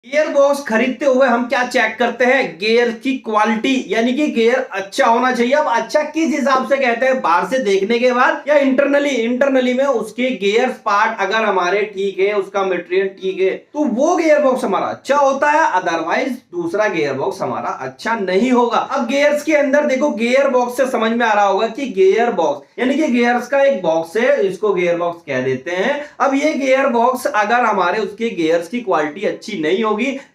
Gear box खरीदते हुए हम क्या चेक करते हैं? गियर की क्वालिटी, यानी कि गियर अच्छा होना चाहिए। अब अच्छा किस हिसाब से कहते हैं? बाहर से देखने के बाद या इंटरनली में उसके गियर पार्ट अगर हमारे ठीक है, उसका मटेरियल ठीक है, तो वो गियर बॉक्स हमारा अच्छा होता है। अदरवाइज दूसरा गियर बॉक्स हमारा अच्छा नहीं होगा। अब गियर्स के अंदर देखो, गियर बॉक्स से समझ में आ रहा होगा कि गियर बॉक्स यानी कि गियर्स का एक बॉक्स है, इसको गियर बॉक्स कह देते हैं। अब ये गियर बॉक्स अगर हमारे उसके गियर्स की क्वालिटी अच्छी नहीं होगी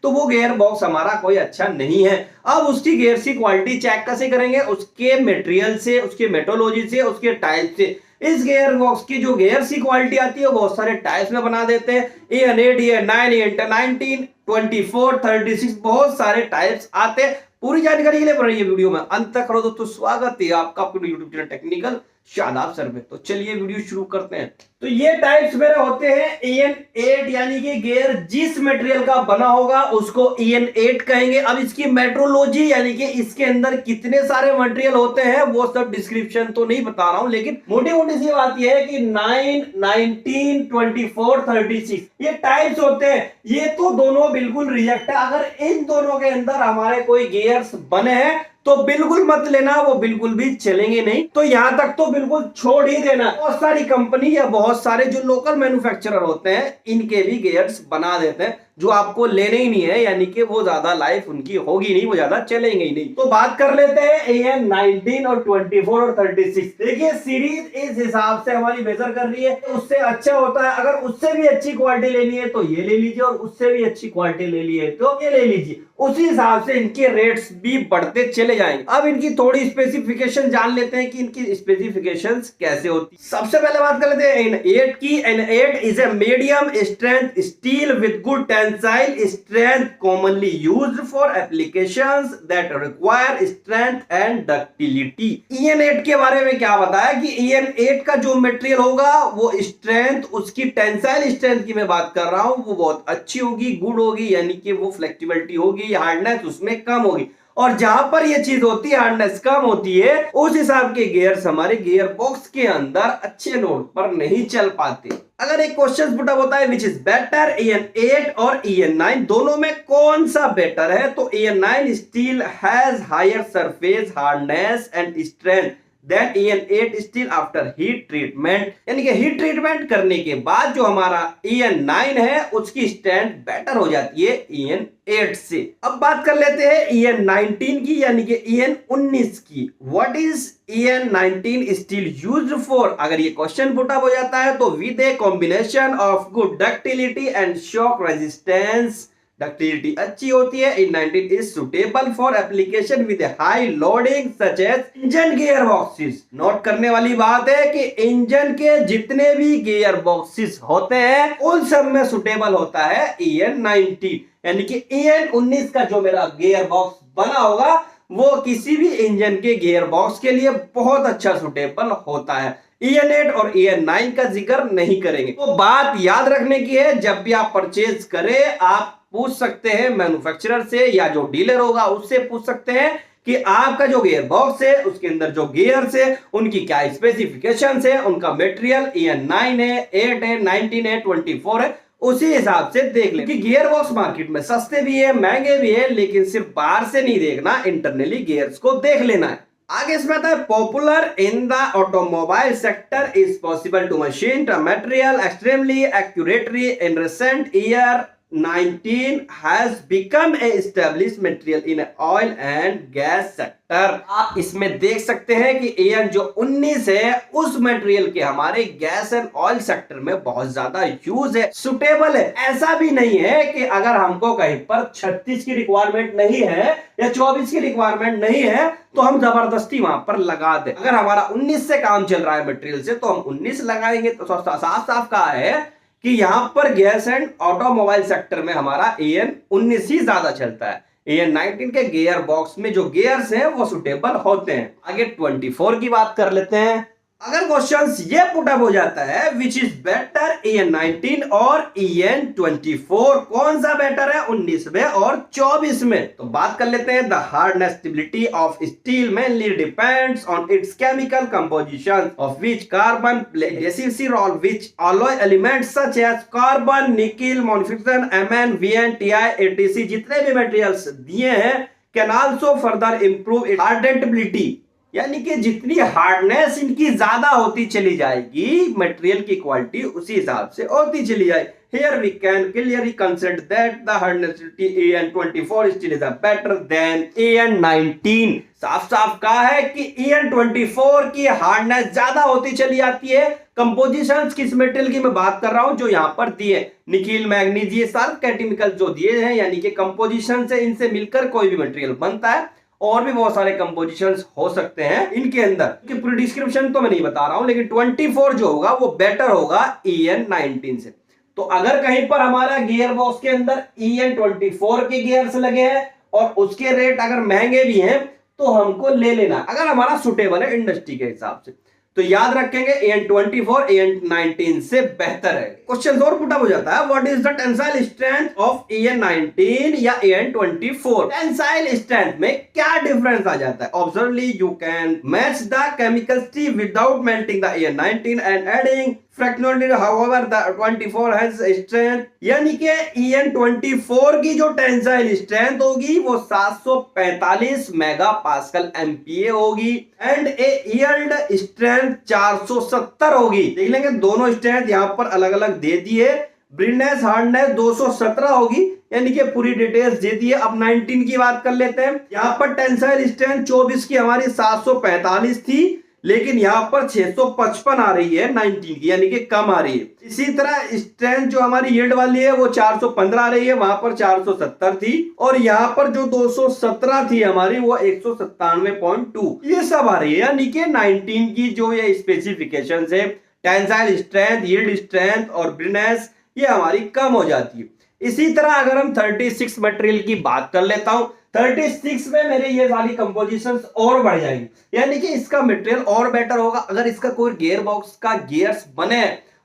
तो वो गियर बॉक्स हमारा कोई अच्छा नहीं है। अब उसकी गियर्स की क्वालिटी चेक कैसे करेंगे? उसके मटेरियल से, उसके मेट्रोलॉजी से, उसके टाइप से। इस गियर बॉक्स की जो गियर्स की क्वालिटी आती है वो बहुत सारे टाइप्स में बना देते हैं। EN8, EN9, EN19, 24, 36 बहुत सारे टाइप्स आते हैं। पूरी जानकारी के लिए बन रही है वीडियो में अंत तक करो दोस्तों। स्वागत है आपका अपने YouTube channel technical Shadab sir में। तो चलिए वीडियो शुरू करते हैं। तो ये टाइप्स मेरे होते हैं EN8, यानी कि गियर जिस मटेरियल का बना होगा उसको EN8 कहेंगे। अब इसकी मेट्रोलॉजी यानी कि इसके अंदर कितने सारे मटेरियल होते हैं वो सब डिस्क्रिप्शन तो नहीं बता रहा हूं, लेकिन मोटी मोटी सी बात यह है कि 9, 19, 24, 36 ये टाइप्स होते हैं। ये तो दोनों बिल्कुल रिजेक्ट है। अगर इन दोनों के अंदर हमारे कोई गियर्स बने हैं तो बिल्कुल मत लेना, वो बिल्कुल भी चलेंगे नहीं। तो यहां तक तो बिल्कुल छोड़ ही देना। बहुत सारी कंपनी या बहुत सारे जो लोकल मैन्युफैक्चरर होते हैं इनके भी गियर्स बना देते हैं जो आपको लेने ही नहीं है, यानी कि वो ज्यादा लाइफ उनकी होगी नहीं, वो ज्यादा चलेंगे ही नहीं। तो बात कर लेते हैं EN19 और 24 और 36। देखिए सीरीज इस हिसाब से हमारी मेजर कर रही है, उससे अच्छा होता है। अगर उससे भी अच्छी क्वालिटी लेनी है तो ये ले लीजिए, और उससे भी अच्छी क्वालिटी ले ली है तो ये ले लीजिए। उसी हिसाब से इनके रेट्स भी बढ़ते चले जाएंगे। अब इनकी थोड़ी स्पेसिफिकेशन जान लेते हैं कि इनकी स्पेसिफिकेशंस कैसे होती है। सबसे पहले बात कर लेते हैं N8 की। N8 is a medium strength steel with good tensile strength, commonly used for applications that require strength and ductility. EN8 के बारे में क्या बताया कि EN8 का जो मटेरियल होगा वो स्ट्रेंथ, उसकी टेंसाइल स्ट्रेंथ की मैं बात कर रहा हूं, वो बहुत अच्छी होगी, गुड होगी, यानी कि वो फ्लेक्सिबिलिटी होगी, हार्डनेस उसमें कम होगी। और जहां पर ये चीज होती है, हार्डनेस कम होती है, उस हिसाब के गियर्स हमारे गियर बॉक्स के अंदर अच्छे लोड पर नहीं चल पाते। अगर एक क्वेश्चन पुट अप होता है विच इज बेटर, EN8 और EN9 दोनों में कौन सा बेटर है? तो EN9 steel has higher surface hardness and strength than EN8 steel after heat treatment, यानी कि हीट ट्रीटमेंट करने के बाद जो हमारा EN9 है उसकी स्ट्रेंथ बेटर हो जाती है EN8 से। अब बात कर लेते हैं EN19 की, यानी कि EN19 की। What is EN19 steel used for? अगर ये क्वेश्चन पुट अप हो जाता है तो with a combination of good ductility and shock resistance, ductility अच्छी होती है। EN19 is suitable for application with a high loading such as engine gear boxes। Note करने वाली बात है कि इंजन के जितने भी गियर बॉक्सेस होते हैं उन सब में सुटेबल होता है EN19, यानी कि EN19 का जो मेरा गियर बॉक्स बना होगा वो किसी भी इंजन के गियर बॉक्स के लिए बहुत अच्छा सुटेबल होता है। EN8 और EN9 का जिक्र नहीं करेंगे। तो बात याद रखने की है, जब भी आप परचेज करें आप पूछ सकते हैं मैन्युफैक्चरर से या जो डीलर होगा उससे पूछ सकते हैं कि आपका जो गियर बॉक्स है उसके अंदर जो गियर्स है उनकी क्या स्पेसिफिकेशंस है, उनका मटेरियल EN9 है, 8 है, 19 है, 24 है, उसी हिसाब से देख लें। कि गियर बॉक्स मार्केट में सस्ते भी है, महंगे भी है, लेकिन सिर्फ बाहर से नहीं देखना, इंटरनली गियर्स को देख लेना है। आगे इसमें आता है popular in the automobile sector is possible to machine the material extremely accurately in recent year 19 has become a established material in oil and gas sector। आप इसमें देख सकते हैं कि EN जो 19 है उस मटेरियल के हमारे गैस एंड ऑयल सेक्टर में बहुत ज्यादा यूज है, सुटेबल है। ऐसा भी नहीं है कि अगर हमको कहीं पर 36 की रिक्वायरमेंट नहीं है या 24 की रिक्वायरमेंट नहीं है तो हम जबरदस्ती वहां पर लगा दे। अगर हमारा 19 से काम चल रहा है मटेरियल से तो हम 19 लगाएंगे। तो साफ साफ कहा है कि यहां पर गैस एंड ऑटोमोबाइल सेक्टर में हमारा EN19 ही ज्यादा चलता है। EN19 के गियर बॉक्स में जो गियर्स हैं वो सुटेबल होते हैं। आगे 24 की बात कर लेते हैं। अगर क्वेश्चंस ये पुटअप हो जाता है विच इज बेटर EN19 और EN24, कौन सा बेटर है 19 में और 24 में, तो बात कर लेते हैं। The hardness stability of steel mainly depends on its chemical composition of which carbon residual which alloy elements such as carbon, nickel, मॉनिफिकेशन, Mn, Vn, Ti, etc जितने भी मटेरियल्स दिए हैं can also further improve its hardenability, यानी कि जितनी hardness इनकी ज्यादा होती चली जाएगी मटेरियल की क्वालिटी उसी हिसाब से होती चली जाएगी। Here we can clearly consider that the hardness EN24 still is better than EN19। साफ साफ कहा है कि EN24 की हार्डनेस ज्यादा होती चली जाती है। कंपोजिशंस किस मटेरियल की मैं बात कर रहा हूं जो यहां पर दिए, निकिल, मैग्नीज, ये सारे केमिकल जो दिए हैं, यानी कि कंपोजिशन से इनसे मिलकर कोई भी मटेरियल बनता है। और भी बहुत सारे कंपोजिशंस हो सकते हैं इनके अंदर, कि पूरी डिस्क्रिप्शन तो मैं नहीं बता रहा हूं, लेकिन 24 जो होगा वो बेटर होगा EN19 से। तो अगर कहीं पर हमारा गियर बॉक्स के अंदर EN24 के गियर्स लगे हैं और उसके रेट अगर महंगे भी हैं तो हमको ले लेना, अगर हमारा सुटेबल है इंडस्ट्री के हिसाब से। तो याद रखेंगे EN24 EN19 से बेहतर है। क्वेश्चन और पुटअप हो जाता है, what is the tensile strength of EN19 या EN24। टेंसाइल स्ट्रेंथ में क्या डिफरेंस आ जाता है। ऑब्जर्वली you can match the chemical steel without melting the EN19 and adding fractionally, however the 24 has strength, यानी कि EN24 की जो टेंसाइल स्ट्रेंथ होगी वो 745 मेगापास्कल MPa होगी एंड ए यील्ड स्ट्रेंथ 470 होगी। देख लेंगे दोनों स्ट्रेंथ यहां पर अलग अलग दे दिए। ब्रिटनेस हार्डनेस 217 होगी, यानी कि पूरी डिटेल्स दे दी है। अब 19 की बात कर लेते हैं। यहां पर टेंसाइल स्ट्रेंथ 24 की हमारी 745 थी, लेकिन यहां पर 655 आ रही है 19 की, यानी कि कम आ रही है। इसी तरह स्ट्रेंथ जो हमारी यील्ड वाली है वो 415 आ रही है, वहां पर 470 थी, और यहां पर जो 217 थी हमारी वो 197.2 ये सब आ रही है। यानी कि 19 की जो ये स्पेसिफिकेशंस है, टेंसाइल स्ट्रेंथ, यील्ड स्ट्रेंथ और ब्रिटनेस, ये हमारी कम हो जाती है। इसी तरह अगर हम 36 मटेरियल की बात कर लेता हूं, 36 में मेरे ये वाली कंपोजिशंस और बढ़ जाएंगी, यानी कि इसका मटेरियल और बेटर होगा। अगर इसका कोई गियर बॉक्स का गियर्स बने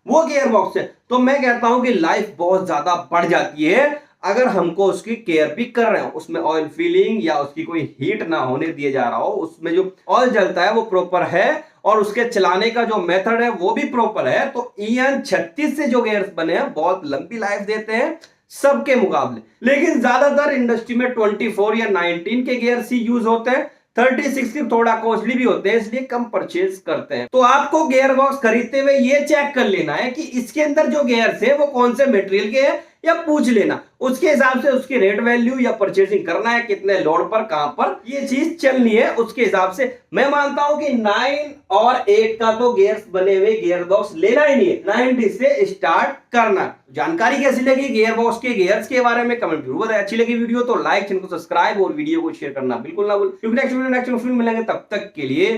वो गियर बॉक्स है तो मैं कहता हूं कि लाइफ बहुत ज्यादा बढ़ जाती है अगर हमको उसकी केयर भी कर रहे हो, उसमें ऑयल फीलिंग या उसकी कोई हीट ना होने दिए जा रहा हो, उसमें जो ऑयल जलता है वो प्रॉपर है और उसके चलाने का जो मेथड है वो भी प्रॉपर है, तो EN36 से जो गियर्स बने हैं बहुत लंबी लाइफ देते हैं सबके मुकाबले। लेकिन ज्यादातर इंडस्ट्री में 24 या 19 के गियर्स ही यूज होते हैं, 36 के थोड़ा कॉस्टली भी होते हैं इसलिए कम परचेज करते हैं। तो आपको गियर बॉक्स खरीदते हुए ये चेक कर लेना है कि इसके अंदर जो गियर्स है वो कौन से मटेरियल के हैं, या पूछ लेना उसके हिसाब से उसकी रेट वैल्यू या परचेसिंग करना है, कितने लोड पर, कहां पर ये चीज चलनी है, उसके हिसाब से मैं मानता हूं कि 9 और 8 का तो गियर्स बने हुए गियर बॉक्स लेना ही नहीं है, 90 से स्टार्ट करना। जानकारी कैसी लगी गियर बॉक्स के गियर्स के बारे में कमेंट जरूर बताएं। अच्छी लगी वीडियो तो लाइक, चैनल को सब्सक्राइब और वीडियो को शेयर करना बिल्कुल ना भूल, क्योंकि नेक्स्ट वीडियो नेक्स्ट फिल्म मिलेंगे, तब तक के लिए